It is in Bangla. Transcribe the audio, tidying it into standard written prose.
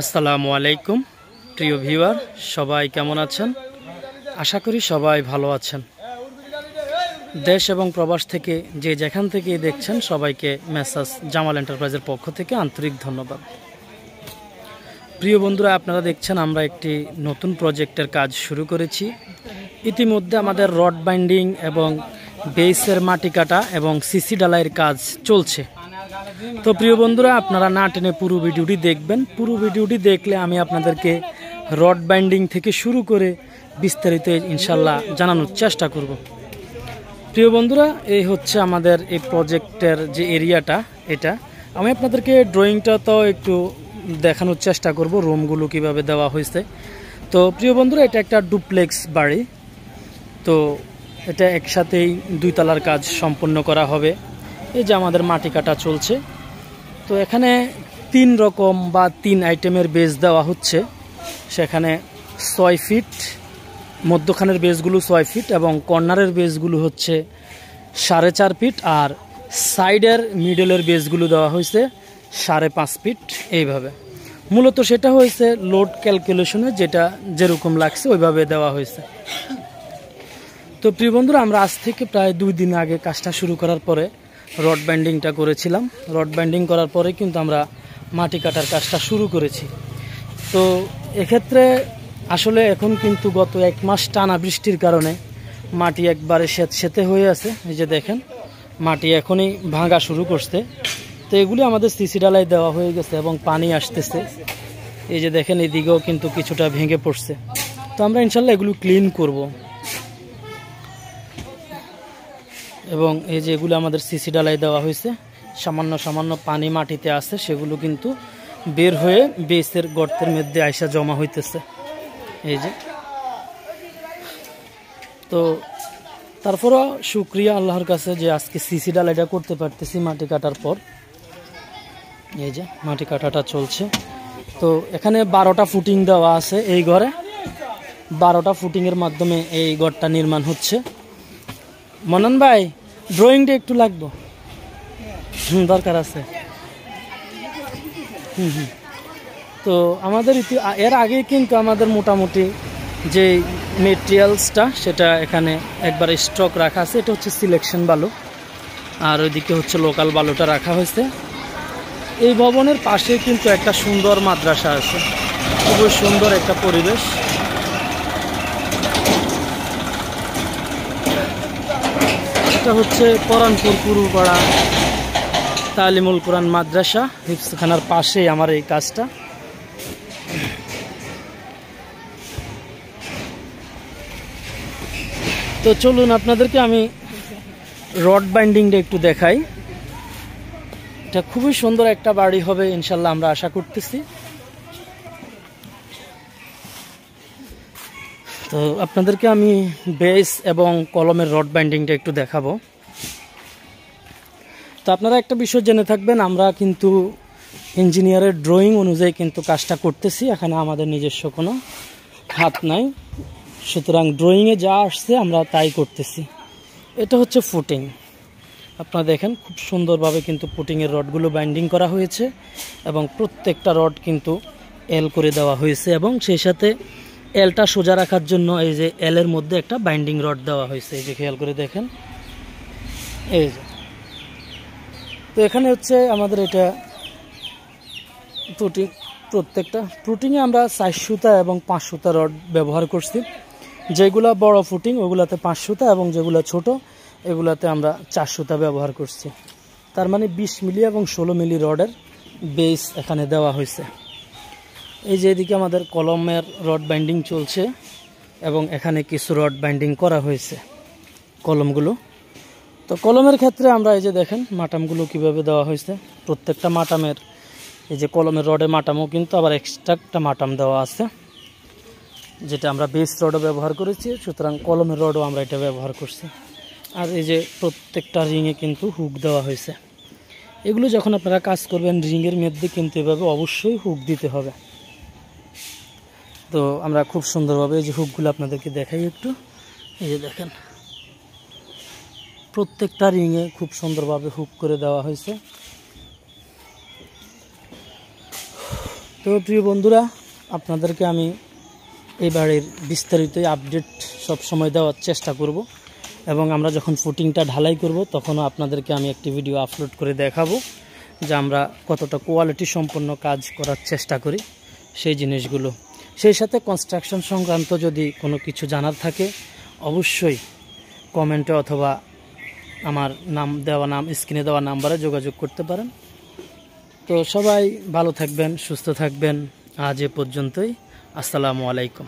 আসসালামু আলাইকুম প্রিয় ভিউয়ার, সবাই কেমন আছেন? আশা করি সবাই ভালো আছেন। দেশ এবং প্রবাস থেকে যে যেখান থেকে দেখছেন সবাইকে মেসাজ জামাল এন্টারপ্রাইজের পক্ষ থেকে আন্তরিক ধন্যবাদ। প্রিয় বন্ধুরা, আপনারা দেখছেন আমরা একটি নতুন প্রজেক্টের কাজ শুরু করেছি। ইতিমধ্যে আমাদের রড বাইন্ডিং এবং বেসের মাটি কাটা এবং সিসি ডালাইয়ের কাজ চলছে। তো প্রিয় বন্ধুরা, আপনারা না টেনে পুরো ভিডিওটি দেখবেন। পুরো ভিডিওটি দেখলে আমি আপনাদেরকে রড বাইন্ডিং থেকে শুরু করে বিস্তারিত ইনশাল্লাহ জানানোর চেষ্টা করব। প্রিয় বন্ধুরা, এই হচ্ছে আমাদের এই প্রজেক্টের যে এরিয়াটা, এটা আমি আপনাদেরকে ড্রয়িংটা তো একটু দেখানোর চেষ্টা করব, রুমগুলো কিভাবে দেওয়া হয়েছে। তো প্রিয় বন্ধুরা, এটা একটা ডুপ্লেক্স বাড়ি। তো এটা একসাথেই 2 তলার কাজ সম্পন্ন করা হবে। এই যে আমাদের মাটি কাটা চলছে। তো এখানে 3 রকম বা 3 আইটেমের বেস দেওয়া হচ্ছে। সেখানে 6 ফিট, মধ্যখানের বেসগুলো 6 ফিট এবং কর্নারের বেসগুলো হচ্ছে 4.5 ফিট, আর সাইডের মিডলের বেসগুলো দেওয়া হয়েছে 5.5 ফিট। এইভাবে মূলত সেটা হয়েছে লোড ক্যালকুলেশনে যেটা যেরকম লাগছে ওইভাবে দেওয়া হয়েছে। তো প্রিয় বন্ধুরা, আমরা আজ থেকে প্রায় 2 দিন আগে কাজটা শুরু করার পরে রড বাইন্ডিংটা করেছিলাম। রড বাইন্ডিং করার পরে কিন্তু আমরা মাটি কাটার কাজটা শুরু করেছি। তো এক্ষেত্রে আসলে এখন কিন্তু গত 1 মাস টানা বৃষ্টির কারণে মাটি একবারে সেতে হয়ে আছে। এই যে দেখেন, মাটি এখনই ভাঙা শুরু করছে। তো এগুলি আমাদের সিসি ডালাই দেওয়া হয়ে গেছে এবং পানি আসতেছে। এই যে দেখেন, এদিকেও কিন্তু কিছুটা ভেঙে পড়ছে। তো আমরা ইনশাল্লাহ এগুলো ক্লিন করব। এবং এই যে এগুলো আমাদের সিসি ডালাই দেওয়া হয়েছে, সামান্য সামান্য পানি মাটিতে আছে, সেগুলো কিন্তু বের হয়ে বেসের গর্তের মধ্যে আইসা জমা হইতেছে। এই যে, তো তারপরও শুকরিয়া আল্লাহর কাছে যে আজকে সিসি ডালাইটা করতে পারতেছি মাটি কাটার পর। এই যে মাটি কাটাটা চলছে। তো এখানে 12টা ফুটিং দেওয়া আছে এই ঘরে। 12টা ফুটিংয়ের মাধ্যমে এই ঘরটা নির্মাণ হচ্ছে। মনন ভাই, ড্রয়িংটা একটু লাগবো, দরকার আছে। তো আমাদের এর আগে কিন্তু আমাদের মোটামুটি যে মেটেরিয়ালসটা সেটা এখানে একবার স্টক রাখা আছে। এটা হচ্ছে সিলেকশন বালু, আর ওইদিকে হচ্ছে লোকাল বালুটা রাখা হয়েছে। এই ভবনের পাশে কিন্তু একটা সুন্দর মাদ্রাসা আছে, খুবই সুন্দর একটা পরিবেশ। এটা হচ্ছে কোরআনপুর পুরুপাড়া তালিমুল কোরআন মাদ্রাসা, হিফজখানার পাশেই আমার এই কাজটা। তো চলুন আপনাদেরকে আমি রড বাইন্ডিংটা একটু দেখাই। এটা খুবই সুন্দর একটা বাড়ি হবে ইনশাল্লাহ, আমরা আশা করতেছি। তো আপনাদেরকে আমি বেস এবং কলমের রড বাইন্ডিংটা একটু দেখাবো। তো আপনারা একটা বিষয় জেনে থাকবেন, আমরা কিন্তু ইঞ্জিনিয়ারের ড্রয়িং অনুযায়ী কিন্তু কাজটা করতেছি। এখানে আমাদের নিজস্ব কোনো হাত নাই, সুতরাং ড্রয়িংয়ে যা আসছে আমরা তাই করতেছি। এটা হচ্ছে ফুটিং। আপনারা দেখেন খুব সুন্দরভাবে কিন্তু ফুটিংয়ের রডগুলো বাইন্ডিং করা হয়েছে এবং প্রত্যেকটা রড কিন্তু এল করে দেওয়া হয়েছে এবং সেই সাথে এলটা সোজা রাখার জন্য এই যে এলের মধ্যে একটা বাইন্ডিং রড দেওয়া হয়েছে। এই যে খেয়াল করে দেখেন, এই যে। তো এখানে হচ্ছে আমাদের এটা ফুটিং। প্রত্যেকটা ফুটিংয়ে আমরা 4 সুতা এবং 5 সুতা রড ব্যবহার করছি। যেগুলা বড় ফুটিং ওগুলাতে 5 সুতা এবং যেগুলো ছোট এগুলাতে আমরা 4 সুতা ব্যবহার করছি। তার মানে 20 মিলি এবং 16 মিলি রডের বেস এখানে দেওয়া হয়েছে। এই যে এদিকে আমাদের কলমের রড বাইন্ডিং চলছে এবং এখানে কিছু রড বাইন্ডিং করা হয়েছে কলমগুলো। তো কলমের ক্ষেত্রে আমরা এই যে দেখেন মাটামগুলো কিভাবে দেওয়া হয়েছে। প্রত্যেকটা মাটামের এই যে কলমের রডে মাটামও কিন্তু আবার এক্সট্রা একটা মাটাম দেওয়া আছে, যেটা আমরা বেস রডও ব্যবহার করেছি, সুতরাং কলমের রডও আমরা এটা ব্যবহার করছি। আর এই যে প্রত্যেকটা রিংয়ে কিন্তু হুক দেওয়া হয়েছে। এগুলো যখন আপনারা কাজ করবেন রিংয়ের মধ্যে কিন্তু এভাবে অবশ্যই হুক দিতে হবে। তো আমরা খুব সুন্দরভাবে এই যে হুকগুলো আপনাদেরকে দেখাই একটু। এই যে দেখেন, প্রত্যেকটা রিংয়ে খুব সুন্দরভাবে হুক করে দেওয়া হয়েছে। তো প্রিয় বন্ধুরা, আপনাদেরকে আমি এই বাড়ির বিস্তারিত আপডেট সব সময় দেওয়ার চেষ্টা করব এবং আমরা যখন ফুটিংটা ঢালাই করব তখনও আপনাদেরকে আমি একটি ভিডিও আপলোড করে দেখাবো যে আমরা কতটা কোয়ালিটি সম্পন্ন কাজ করার চেষ্টা করি সেই জিনিসগুলো। সেই সাথে কনস্ট্রাকশন সংক্রান্ত যদি কোনো কিছু জানার থাকে অবশ্যই কমেন্টে অথবা আমার স্ক্রিনে দেওয়া নাম্বারে যোগাযোগ করতে পারেন। তো সবাই ভালো থাকবেন, সুস্থ থাকবেন। আজ এ পর্যন্তই। আসসালামু আলাইকুম।